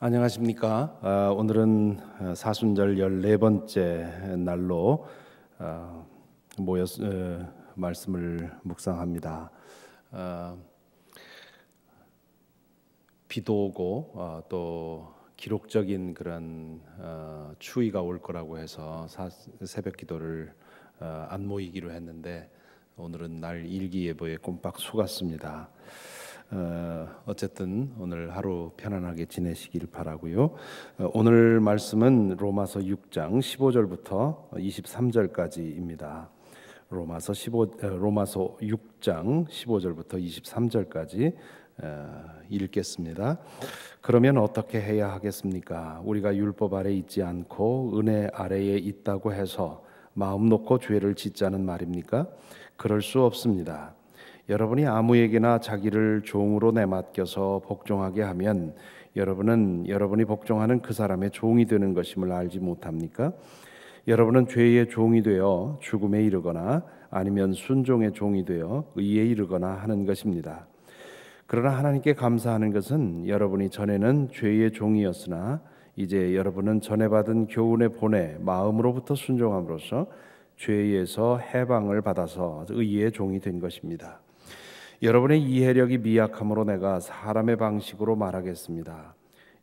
안녕하십니까. 오늘은 사순절 14번째 날로 모여 말씀을 묵상합니다. 비도 오고 또 기록적인 그런 추위가 올 거라고 해서 새벽 기도를 안 모이기로 했는데 오늘은 날 일기예보에 꼼빡 속았습니다. 어쨌든 오늘 하루 편안하게 지내시길 바라고요. 오늘 말씀은 로마서 6장 15절부터 23절까지입니다. 로마서 6장 15절부터 23절까지 읽겠습니다. 그러면 어떻게 해야 하겠습니까? 우리가 율법 아래 있지 않고 은혜 아래에 있다고 해서 마음 놓고 죄를 짓자는 말입니까? 그럴 수 없습니다. 여러분이 아무에게나 자기를 종으로 내맡겨서 복종하게 하면 여러분은 여러분이 복종하는 그 사람의 종이 되는 것임을 알지 못합니까? 여러분은 죄의 종이 되어 죽음에 이르거나 아니면 순종의 종이 되어 의에 이르거나 하는 것입니다. 그러나 하나님께 감사하는 것은 여러분이 전에는 죄의 종이었으나 이제 여러분은 전에 받은 교훈의 본에 마음으로부터 순종함으로써 죄에서 해방을 받아서 의의 종이 된 것입니다. 여러분의 이해력이 미약함으로 내가 사람의 방식으로 말하겠습니다.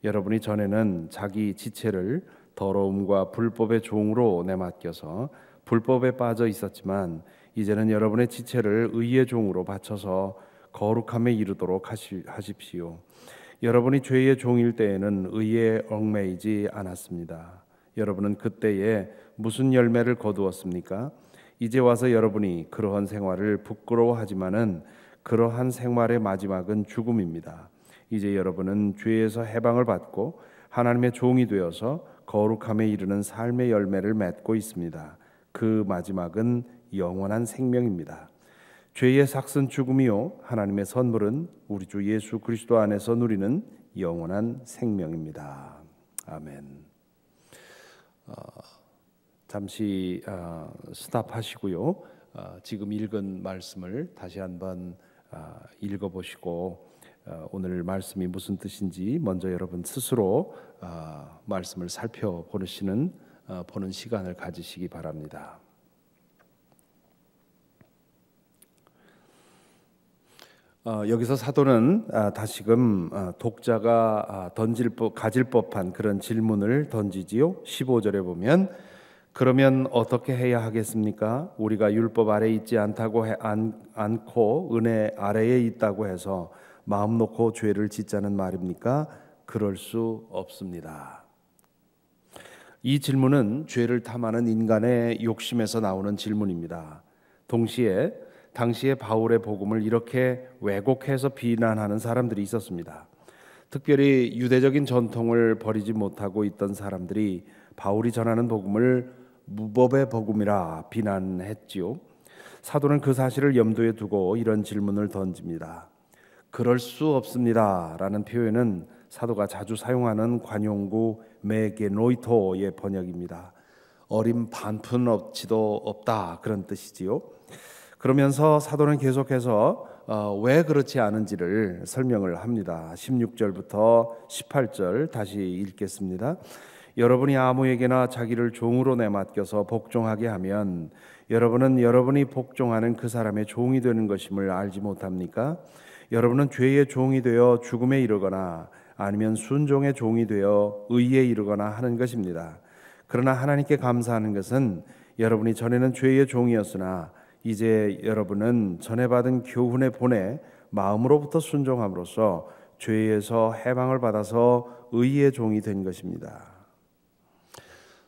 여러분이 전에는 자기 지체를 더러움과 불법의 종으로 내맡겨서 불법에 빠져 있었지만 이제는 여러분의 지체를 의의 종으로 바쳐서 거룩함에 이르도록 하십시오. 여러분이 죄의 종일 때에는 의에 얽매이지 않았습니다. 여러분은 그때에 무슨 열매를 거두었습니까? 이제 와서 여러분이 그러한 생활을 부끄러워하지만은 그러한 생활의 마지막은 죽음입니다. 이제 여러분은 죄에서 해방을 받고 하나님의 종이 되어서 거룩함에 이르는 삶의 열매를 맺고 있습니다. 그 마지막은 영원한 생명입니다. 죄의 삭은 죽음이요 하나님의 선물은 우리 주 예수 그리스도 안에서 누리는 영원한 생명입니다. 아멘. 잠시 스탑하시고요. 지금 읽은 말씀을 다시 한번 읽어보시고 오늘 말씀이 무슨 뜻인지 먼저 여러분 스스로 말씀을 살펴보시는 보는 시간을 가지시기 바랍니다. 여기서 사도는 다시금 독자가 가질 법한 그런 질문을 던지지요. 15절에 보면 그러면 어떻게 해야 하겠습니까? 우리가 율법 아래에 있지 않고 은혜 아래에 있다고 해서 마음 놓고 죄를 짓자는 말입니까? 그럴 수 없습니다. 이 질문은 죄를 탐하는 인간의 욕심에서 나오는 질문입니다. 동시에 당시의 바울의 복음을 이렇게 왜곡해서 비난하는 사람들이 있었습니다. 특별히 유대적인 전통을 버리지 못하고 있던 사람들이 바울이 전하는 복음을 무법의 복음이라 비난했지요. 사도는 그 사실을 염두에 두고 이런 질문을 던집니다. 그럴 수 없습니다 라는 표현은 사도가 자주 사용하는 관용구 메게노이토의 번역입니다. 어림 반푼 업치도 없다 그런 뜻이지요. 그러면서 사도는 계속해서 왜 그렇지 않은지를 설명을 합니다. 16절부터 18절 다시 읽겠습니다. 여러분이 아무에게나 자기를 종으로 내맡겨서 복종하게 하면 여러분은 여러분이 복종하는 그 사람의 종이 되는 것임을 알지 못합니까? 여러분은 죄의 종이 되어 죽음에 이르거나 아니면 순종의 종이 되어 의에 이르거나 하는 것입니다. 그러나 하나님께 감사하는 것은 여러분이 전에는 죄의 종이었으나 이제 여러분은 전에 받은 교훈의 본에 마음으로부터 순종함으로써 죄에서 해방을 받아서 의의 종이 된 것입니다.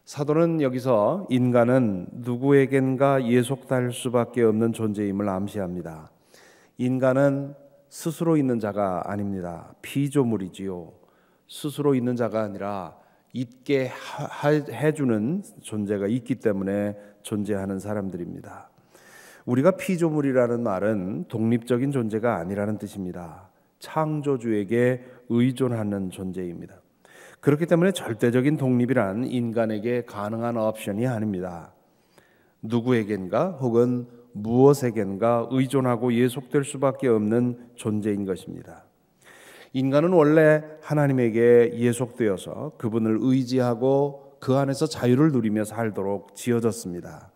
사도는 여기서 인간은 누구에겐가 예속될 수밖에 없는 존재임을 암시합니다. 인간은 스스로 있는 자가 아닙니다. 피조물이지요. 스스로 있는 자가 아니라 있게 해주는 존재가 있기 때문에 존재하는 사람들입니다. 우리가 피조물이라는 말은 독립적인 존재가 아니라는 뜻입니다. 창조주에게 의존하는 존재입니다. 그렇기 때문에 절대적인 독립이란 인간에게 가능한 옵션이 아닙니다. 누구에겐가 혹은 무엇에겐가 의존하고 예속될 수밖에 없는 존재인 것입니다. 인간은 원래 하나님에게 예속되어서 그분을 의지하고 그 안에서 자유를 누리며 살도록 지어졌습니다.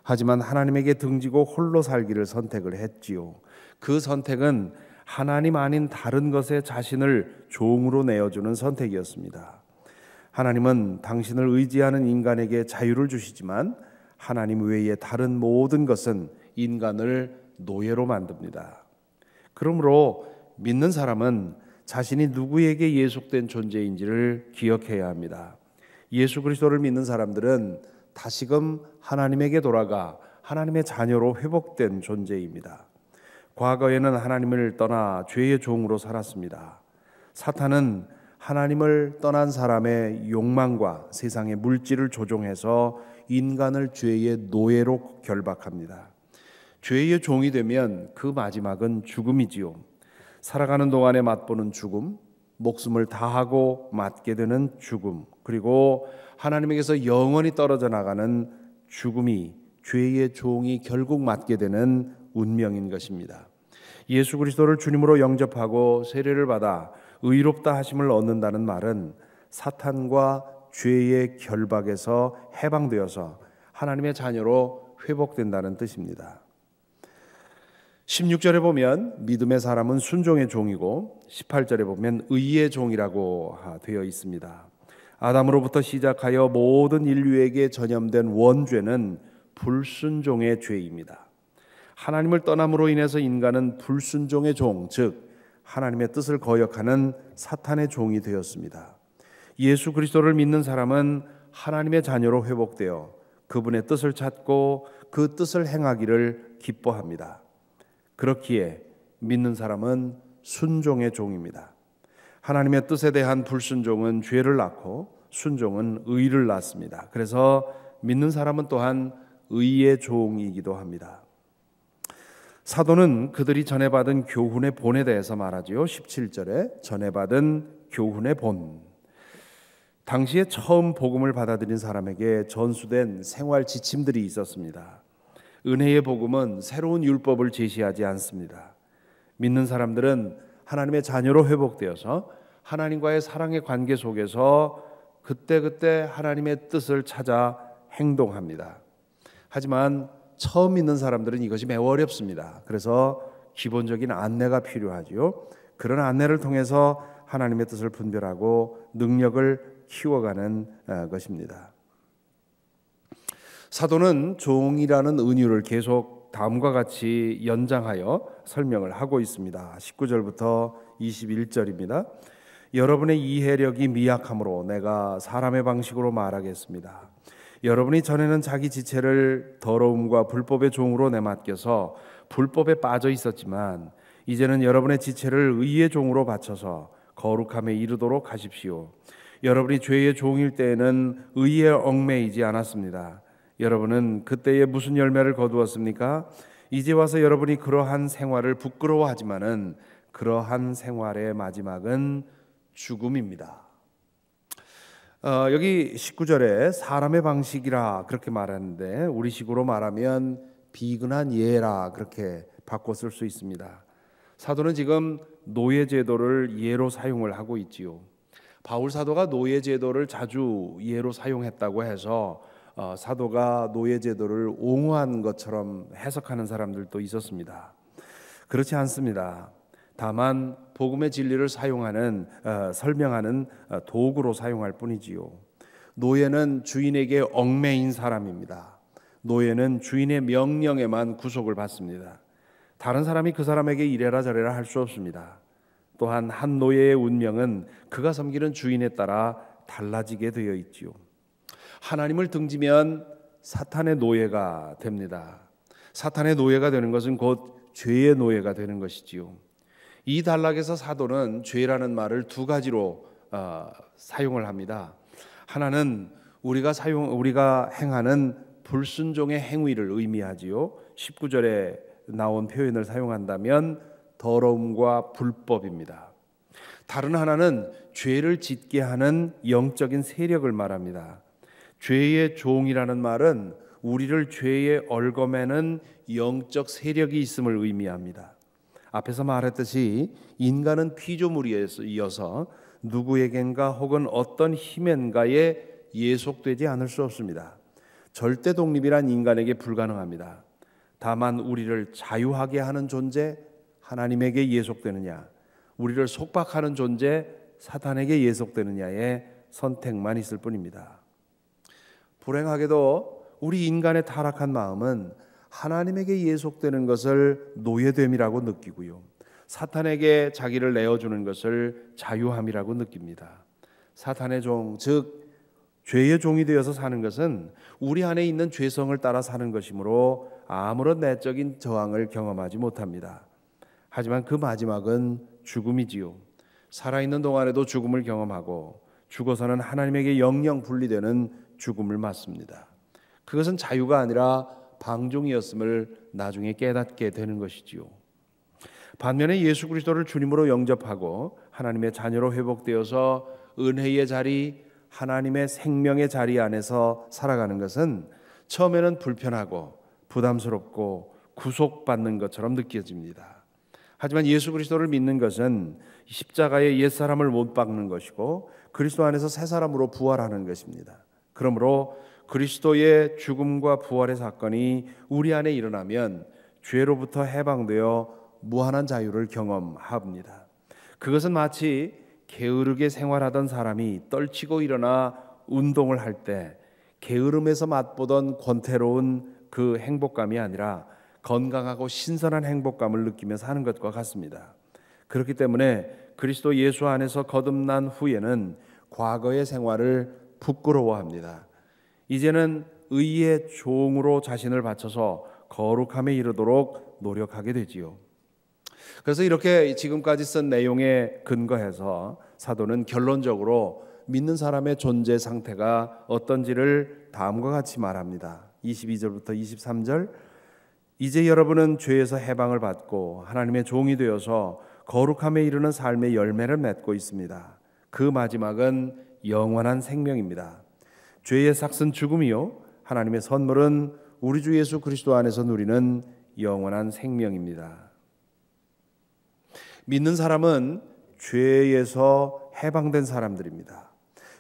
하지만 하나님에게 등지고 홀로 살기를 선택을 했지요. 그 선택은 하나님 아닌 다른 것에 자신을 종으로 내어주는 선택이었습니다. 하나님은 당신을 의지하는 인간에게 자유를 주시지만 하나님 외에 다른 모든 것은 인간을 노예로 만듭니다. 그러므로 믿는 사람은 자신이 누구에게 예속된 존재인지를 기억해야 합니다. 예수 그리스도를 믿는 사람들은 다시금 하나님에게 돌아가 하나님의 자녀로 회복된 존재입니다. 과거에는 하나님을 떠나 죄의 종으로 살았습니다. 사탄은 하나님을 떠난 사람의 욕망과 세상의 물질을 조종해서 인간을 죄의 노예로 결박합니다. 죄의 종이 되면 그 마지막은 죽음이지요. 살아가는 동안에 맛보는 죽음, 목숨을 다하고 맞게 되는 죽음, 그리고 하나님에게서 영원히 떨어져 나가는 죽음이 죄의 종이 결국 맞게 되는 운명인 것입니다. 예수 그리스도를 주님으로 영접하고 세례를 받아 의롭다 하심을 얻는다는 말은 사탄과 죄의 결박에서 해방되어서 하나님의 자녀로 회복된다는 뜻입니다. 16절에 보면 믿음의 사람은 순종의 종이고 18절에 보면 의의 종이라고 되어 있습니다. 아담으로부터 시작하여 모든 인류에게 전염된 원죄는 불순종의 죄입니다. 하나님을 떠남으로 인해서 인간은 불순종의 종, 즉 하나님의 뜻을 거역하는 사탄의 종이 되었습니다. 예수 그리스도를 믿는 사람은 하나님의 자녀로 회복되어 그분의 뜻을 찾고 그 뜻을 행하기를 기뻐합니다. 그렇기에 믿는 사람은 순종의 종입니다. 하나님의 뜻에 대한 불순종은 죄를 낳고 순종은 의를 낳습니다. 그래서 믿는 사람은 또한 의의 종이기도 합니다. 사도는 그들이 전해받은 교훈의 본에 대해서 말하지요. 17절에 전해받은 교훈의 본. 당시에 처음 복음을 받아들인 사람에게 전수된 생활 지침들이 있었습니다. 은혜의 복음은 새로운 율법을 제시하지 않습니다. 믿는 사람들은 하나님의 자녀로 회복되어서 하나님과의 사랑의 관계 속에서 그때그때 하나님의 뜻을 찾아 행동합니다. 하지만 처음 믿는 사람들은 이것이 매우 어렵습니다. 그래서 기본적인 안내가 필요하지요. 그런 안내를 통해서 하나님의 뜻을 분별하고 능력을 키워가는 것입니다. 사도는 종이라는 은유를 계속 다음과 같이 연장하여 설명을 하고 있습니다. 19절부터 21절입니다. 여러분의 이해력이 미약함으로 내가 사람의 방식으로 말하겠습니다. 여러분이 전에는 자기 지체를 더러움과 불법의 종으로 내맡겨서 불법에 빠져 있었지만 이제는 여러분의 지체를 의의 종으로 바쳐서 거룩함에 이르도록 하십시오. 여러분이 죄의 종일 때에는 의에 얽매이지 않았습니다. 여러분은 그때에 무슨 열매를 거두었습니까? 이제 와서 여러분이 그러한 생활을 부끄러워하지만은 그러한 생활의 마지막은 죽음입니다. 여기 19절에 사람의 방식이라 그렇게 말하는데 우리식으로 말하면 비근한 예라 그렇게 바꿔 쓸 수 있습니다. 사도는 지금 노예 제도를 예로 사용을 하고 있지요. 바울 사도가 노예 제도를 자주 예로 사용했다고 해서 사도가 노예 제도를 옹호한 것처럼 해석하는 사람들도 있었습니다. 그렇지 않습니다. 다만 복음의 진리를 설명하는 도구로 사용할 뿐이지요. 노예는 주인에게 얽매인 사람입니다. 노예는 주인의 명령에만 구속을 받습니다. 다른 사람이 그 사람에게 이래라 저래라 할 수 없습니다. 또한 한 노예의 운명은 그가 섬기는 주인에 따라 달라지게 되어 있지요. 하나님을 등지면 사탄의 노예가 됩니다. 사탄의 노예가 되는 것은 곧 죄의 노예가 되는 것이지요. 이 단락에서 사도는 죄라는 말을 두 가지로 사용을 합니다. 하나는 우리가 행하는 불순종의 행위를 의미하지요. 19절에 나온 표현을 사용한다면 더러움과 불법입니다. 다른 하나는 죄를 짓게 하는 영적인 세력을 말합니다. 죄의 종이라는 말은 우리를 죄에 얽어매는 영적 세력이 있음을 의미합니다. 앞에서 말했듯이 인간은 피조물이어서 누구에겐가 혹은 어떤 힘엔가에 예속되지 않을 수 없습니다. 절대 독립이란 인간에게 불가능합니다. 다만 우리를 자유하게 하는 존재 하나님에게 예속되느냐, 우리를 속박하는 존재 사탄에게 예속되느냐의 선택만 있을 뿐입니다. 불행하게도 우리 인간의 타락한 마음은 하나님에게 예속되는 것을 노예됨이라고 느끼고요, 사탄에게 자기를 내어주는 것을 자유함이라고 느낍니다. 사탄의 종, 즉 죄의 종이 되어서 사는 것은 우리 안에 있는 죄성을 따라 사는 것이므로 아무런 내적인 저항을 경험하지 못합니다. 하지만 그 마지막은 죽음이지요. 살아있는 동안에도 죽음을 경험하고 죽어서는 하나님에게 영영 분리되는 죽음을 맞습니다. 그것은 자유가 아니라 방종이었음을 나중에 깨닫게 되는 것이지요. 반면에 예수 그리스도를 주님으로 영접하고 하나님의 자녀로 회복되어서 은혜의 자리, 하나님의 생명의 자리 안에서 살아가는 것은 처음에는 불편하고 부담스럽고 구속받는 것처럼 느껴집니다. 하지만 예수 그리스도를 믿는 것은 십자가의 옛사람을 못 박는 것이고 그리스도 안에서 새 사람으로 부활하는 것입니다. 그러므로 그리스도의 죽음과 부활의 사건이 우리 안에 일어나면 죄로부터 해방되어 무한한 자유를 경험합니다. 그것은 마치 게으르게 생활하던 사람이 떨치고 일어나 운동을 할 때 게으름에서 맛보던 권태로운 그 행복감이 아니라 건강하고 신선한 행복감을 느끼며 사는 것과 같습니다. 그렇기 때문에 그리스도 예수 안에서 거듭난 후에는 과거의 생활을 부끄러워합니다. 이제는 의의 종으로 자신을 바쳐서 거룩함에 이르도록 노력하게 되지요. 그래서 이렇게 지금까지 쓴 내용에 근거해서 사도는 결론적으로 믿는 사람의 존재 상태가 어떤지를 다음과 같이 말합니다. 22절부터 23절, 이제 여러분은 죄에서 해방을 받고 하나님의 종이 되어서 거룩함에 이르는 삶의 열매를 맺고 있습니다. 그 마지막은 영원한 생명입니다. 죄의 삭은 죽음이요, 하나님의 선물은 우리 주 예수 그리스도 안에서 누리는 영원한 생명입니다. 믿는 사람은 죄에서 해방된 사람들입니다.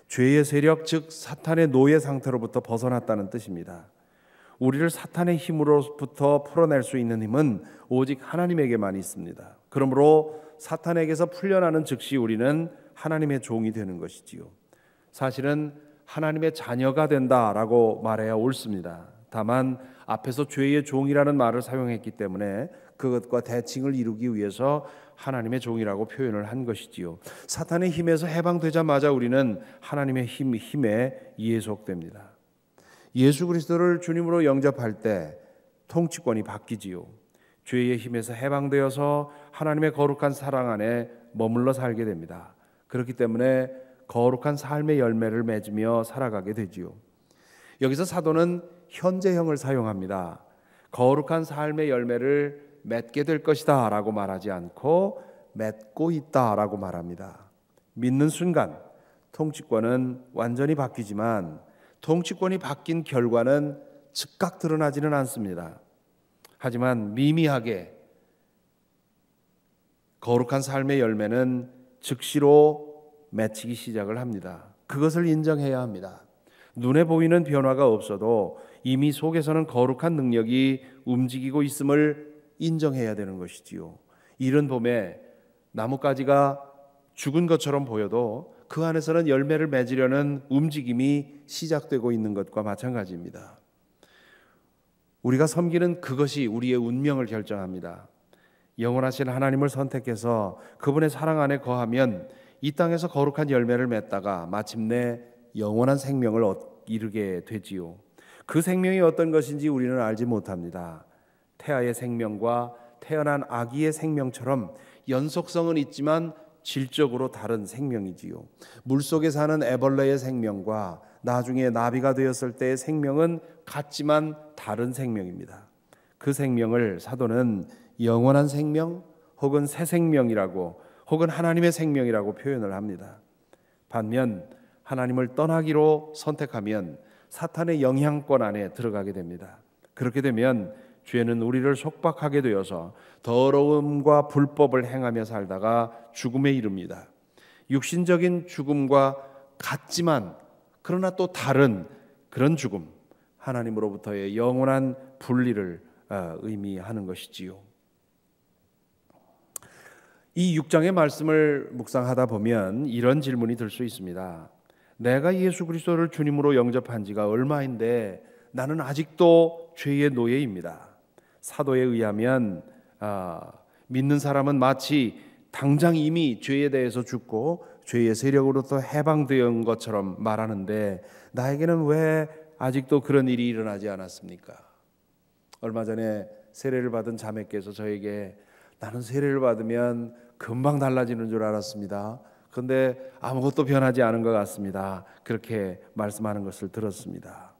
죄의 세력, 즉 사탄의 노예 상태로부터 벗어났다는 뜻입니다. 우리를 사탄의 힘으로부터 풀어낼 수 있는 힘은 오직 하나님에게만 있습니다. 그러므로 사탄에게서 풀려나는 즉시 우리는 하나님의 종이 되는 것이지요. 사실은 하나님의 자녀가 된다라고 말해야 옳습니다. 다만 앞에서 죄의 종이라는 말을 사용했기 때문에 그것과 대칭을 이루기 위해서 하나님의 종이라고 표현을 한 것이지요. 사탄의 힘에서 해방되자마자 우리는 하나님의 힘에 예속됩니다. 예수 그리스도를 주님으로 영접할 때 통치권이 바뀌지요. 죄의 힘에서 해방되어서 하나님의 거룩한 사랑 안에 머물러 살게 됩니다. 그렇기 때문에 거룩한 삶의 열매를 맺으며 살아가게 되지요. 여기서 사도는 현재형을 사용합니다. 거룩한 삶의 열매를 맺게 될 것이다 라고 말하지 않고 맺고 있다 라고 말합니다. 믿는 순간 통치권은 완전히 바뀌지만 통치권이 바뀐 결과는 즉각 드러나지는 않습니다. 하지만 미미하게 거룩한 삶의 열매는 즉시로 맺히기 시작을 합니다. 그것을 인정해야 합니다. 눈에 보이는 변화가 없어도 이미 속에서는 거룩한 능력이 움직이고 있음을 인정해야 되는 것이지요. 이른 봄에 나뭇가지가 죽은 것처럼 보여도 그 안에서는 열매를 맺으려는 움직임이 시작되고 있는 것과 마찬가지입니다. 우리가 섬기는 그것이 우리의 운명을 결정합니다. 영원하신 하나님을 선택해서 그분의 사랑 안에 거하면 이 땅에서 거룩한 열매를 맺다가 마침내 영원한 생명을 이루게 되지요. 그 생명이 어떤 것인지 우리는 알지 못합니다. 태아의 생명과 태어난 아기의 생명처럼 연속성은 있지만 질적으로 다른 생명이지요. 물속에 사는 애벌레의 생명과 나중에 나비가 되었을 때의 생명은 같지만 다른 생명입니다. 그 생명을 사도는 영원한 생명 혹은 새 생명이라고 혹은 하나님의 생명이라고 표현을 합니다. 반면 하나님을 떠나기로 선택하면 사탄의 영향권 안에 들어가게 됩니다. 그렇게 되면 죄는 우리를 속박하게 되어서 더러움과 불법을 행하며 살다가 죽음에 이릅니다. 육신적인 죽음과 같지만 그러나 또 다른 그런 죽음, 하나님으로부터의 영원한 분리를 의미하는 것이지요. 이 6장의 말씀을 묵상하다 보면 이런 질문이 들 수 있습니다. 내가 예수 그리스도를 주님으로 영접한 지가 얼마인데 나는 아직도 죄의 노예입니다. 사도에 의하면 믿는 사람은 마치 당장 이미 죄에 대해서 죽고 죄의 세력으로부터 해방된 것처럼 말하는데 나에게는 왜 아직도 그런 일이 일어나지 않았습니까? 얼마 전에 세례를 받은 자매께서 저에게 나는 세례를 받으면 금방 달라지는 줄 알았습니다. 그런데 아무것도 변하지 않은 것 같습니다. 그렇게 말씀하는 것을 들었습니다.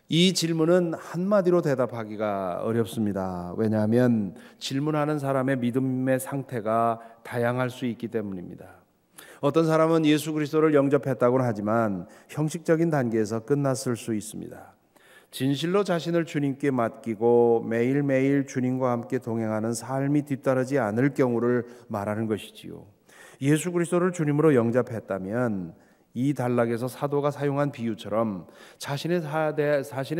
이 질문은 한마디로 대답하기가 어렵습니다. 왜냐하면 질문하는 사람의 믿음의 상태가 다양할 수 있기 때문입니다. 어떤 사람은 예수 그리스도를 영접했다고는 하지만 형식적인 단계에서 끝났을 수 있습니다. 진실로 자신을 주님께 맡기고 매일매일 주님과 함께 동행하는 삶이 뒤따르지 않을 경우를 말하는 것이지요. 예수 그리스도를 주님으로 영접했다면 이 단락에서 사도가 사용한 비유처럼 자신의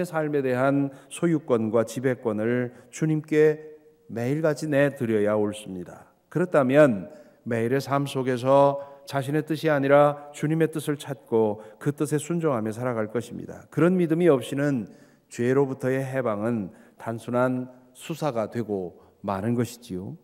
삶에 대한 소유권과 지배권을 주님께 매일같이 내드려야 옳습니다. 그렇다면 매일의 삶 속에서 자신의 뜻이 아니라 주님의 뜻을 찾고 그 뜻에 순종하며 살아갈 것입니다. 그런 믿음이 없이는 죄로부터의 해방은 단순한 수사가 되고 마는 것이지요.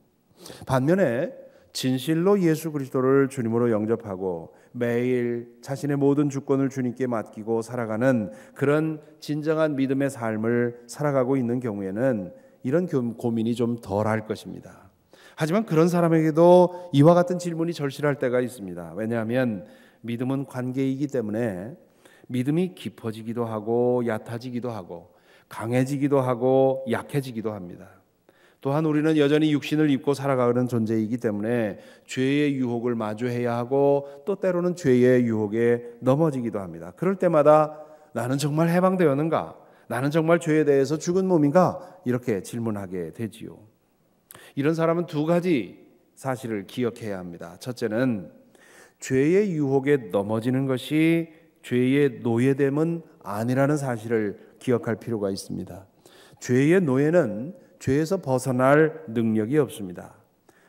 반면에 진실로 예수 그리스도를 주님으로 영접하고 매일 자신의 모든 주권을 주님께 맡기고 살아가는 그런 진정한 믿음의 삶을 살아가고 있는 경우에는 이런 고민이 좀 덜할 것입니다. 하지만 그런 사람에게도 이와 같은 질문이 절실할 때가 있습니다. 왜냐하면 믿음은 관계이기 때문에 믿음이 깊어지기도 하고 얕아지기도 하고 강해지기도 하고 약해지기도 합니다. 또한 우리는 여전히 육신을 입고 살아가는 존재이기 때문에 죄의 유혹을 마주해야 하고 또 때로는 죄의 유혹에 넘어지기도 합니다. 그럴 때마다 나는 정말 해방되었는가? 나는 정말 죄에 대해서 죽은 몸인가? 이렇게 질문하게 되지요. 이런 사람은 두 가지 사실을 기억해야 합니다. 첫째는 죄의 유혹에 넘어지는 것이 죄의 노예됨은 아니라는 사실을 기억할 필요가 있습니다. 죄의 노예는 죄에서 벗어날 능력이 없습니다.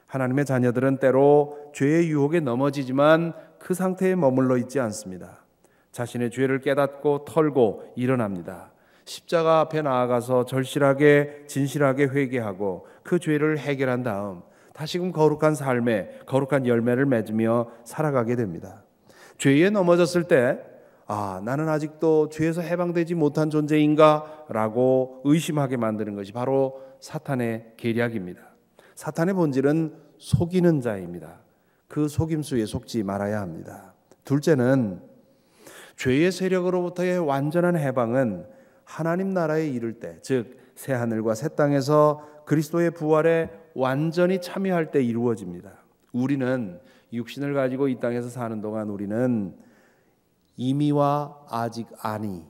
하나님의 자녀들은 때로 죄의 유혹에 넘어지지만 그 상태에 머물러 있지 않습니다. 자신의 죄를 깨닫고 털고 일어납니다. 십자가 앞에 나아가서 절실하게 진실하게 회개하고 그 죄를 해결한 다음 다시금 거룩한 삶에 거룩한 열매를 맺으며 살아가게 됩니다. 죄에 넘어졌을 때 나는 아직도 죄에서 해방되지 못한 존재인가? 라고 의심하게 만드는 것이 바로 사탄의 계략입니다. 사탄의 본질은 속이는 자입니다. 그 속임수에 속지 말아야 합니다. 둘째는 죄의 세력으로부터의 완전한 해방은 하나님 나라에 이를 때, 즉 새하늘과 새 땅에서 그리스도의 부활에 완전히 참여할 때 이루어집니다. 우리는 육신을 가지고 이 땅에서 사는 동안 우리는 이미와 아직 아니,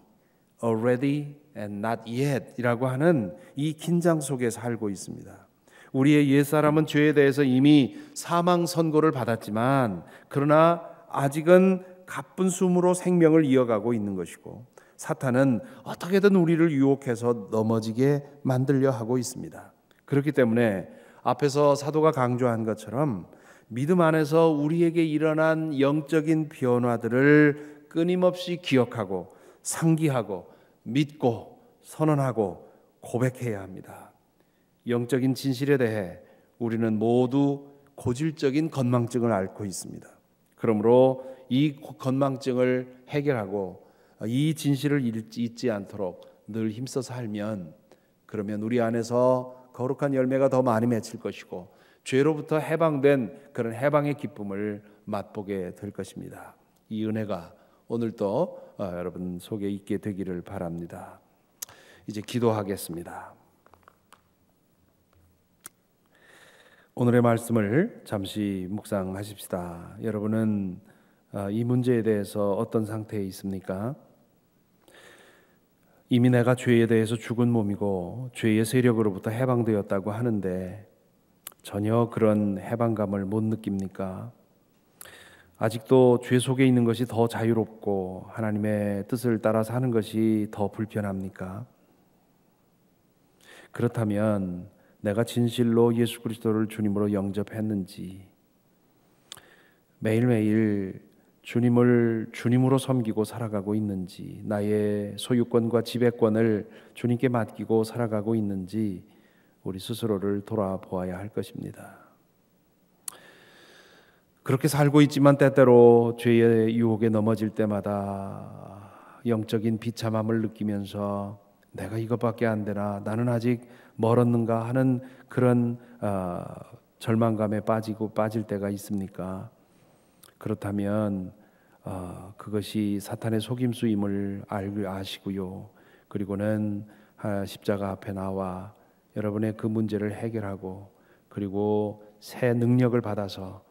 already and not yet 이라고 하는 이 긴장 속에 살고 있습니다. 우리의 옛사람은 죄에 대해서 이미 사망 선고를 받았지만 그러나 아직은 가쁜 숨으로 생명을 이어가고 있는 것이고 사탄은 어떻게든 우리를 유혹해서 넘어지게 만들려 하고 있습니다. 그렇기 때문에 앞에서 사도가 강조한 것처럼 믿음 안에서 우리에게 일어난 영적인 변화들을 끊임없이 기억하고 상기하고 믿고 선언하고 고백해야 합니다. 영적인 진실에 대해 우리는 모두 고질적인 건망증을 앓고 있습니다. 그러므로 이 건망증을 해결하고 이 진실을 잊지 않도록 늘 힘써 살면 그러면 우리 안에서 거룩한 열매가 더 많이 맺힐 것이고 죄로부터 해방된 그런 해방의 기쁨을 맛보게 될 것입니다. 이 은혜가 오늘도 여러분 속에 있게 되기를 바랍니다. 이제 기도하겠습니다. 오늘의 말씀을 잠시 묵상하십시다. 여러분은 이 문제에 대해서 어떤 상태에 있습니까? 이미 내가 죄에 대해서 죽은 몸이고 죄의 세력으로부터 해방되었다고 하는데 전혀 그런 해방감을 못 느낍니까? 아직도 죄 속에 있는 것이 더 자유롭고 하나님의 뜻을 따라 사는 것이 더 불편합니까? 그렇다면 내가 진실로 예수 그리스도를 주님으로 영접했는지, 매일매일 주님을 주님으로 섬기고 살아가고 있는지, 나의 소유권과 지배권을 주님께 맡기고 살아가고 있는지 우리 스스로를 돌아보아야 할 것입니다. 그렇게 살고 있지만 때때로 죄의 유혹에 넘어질 때마다 영적인 비참함을 느끼면서 내가 이것밖에 안 되나, 나는 아직 멀었는가 하는 그런 절망감에 빠질 때가 있습니까? 그렇다면 그것이 사탄의 속임수임을 아시고요. 그리고는 십자가 앞에 나와 여러분의 그 문제를 해결하고, 그리고 새 능력을 받아서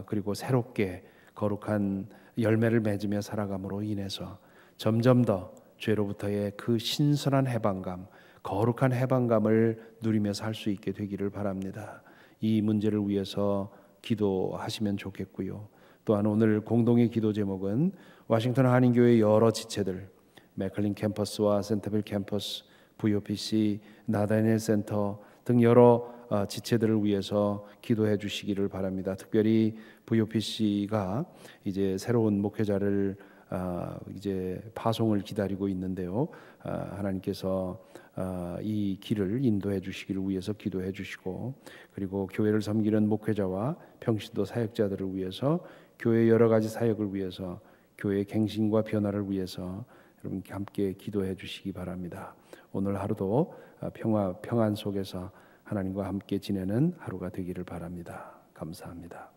그리고 새롭게 거룩한 열매를 맺으며 살아감으로 인해서 점점 더 죄로부터의 그 신선한 해방감, 거룩한 해방감을 누리며 살 수 있게 되기를 바랍니다. 이 문제를 위해서 기도하시면 좋겠고요. 또한 오늘 공동의 기도 제목은 워싱턴 한인교회 여러 지체들, 맥클린 캠퍼스와 센터빌 캠퍼스, VOPC, 나다니엘 센터 등 여러 지체들을 위해서 기도해 주시기를 바랍니다. 특별히 VOPC가 이제 새로운 목회자를 이제 파송을 기다리고 있는데요. 하나님께서 이 길을 인도해 주시기를 위해서 기도해 주시고, 그리고 교회를 섬기는 목회자와 평신도 사역자들을 위해서, 교회 여러 가지 사역을 위해서, 교회의 갱신과 변화를 위해서 여러분 함께 기도해 주시기 바랍니다. 오늘 하루도 평안 속에서 하나님과 함께 지내는 하루가 되기를 바랍니다. 감사합니다.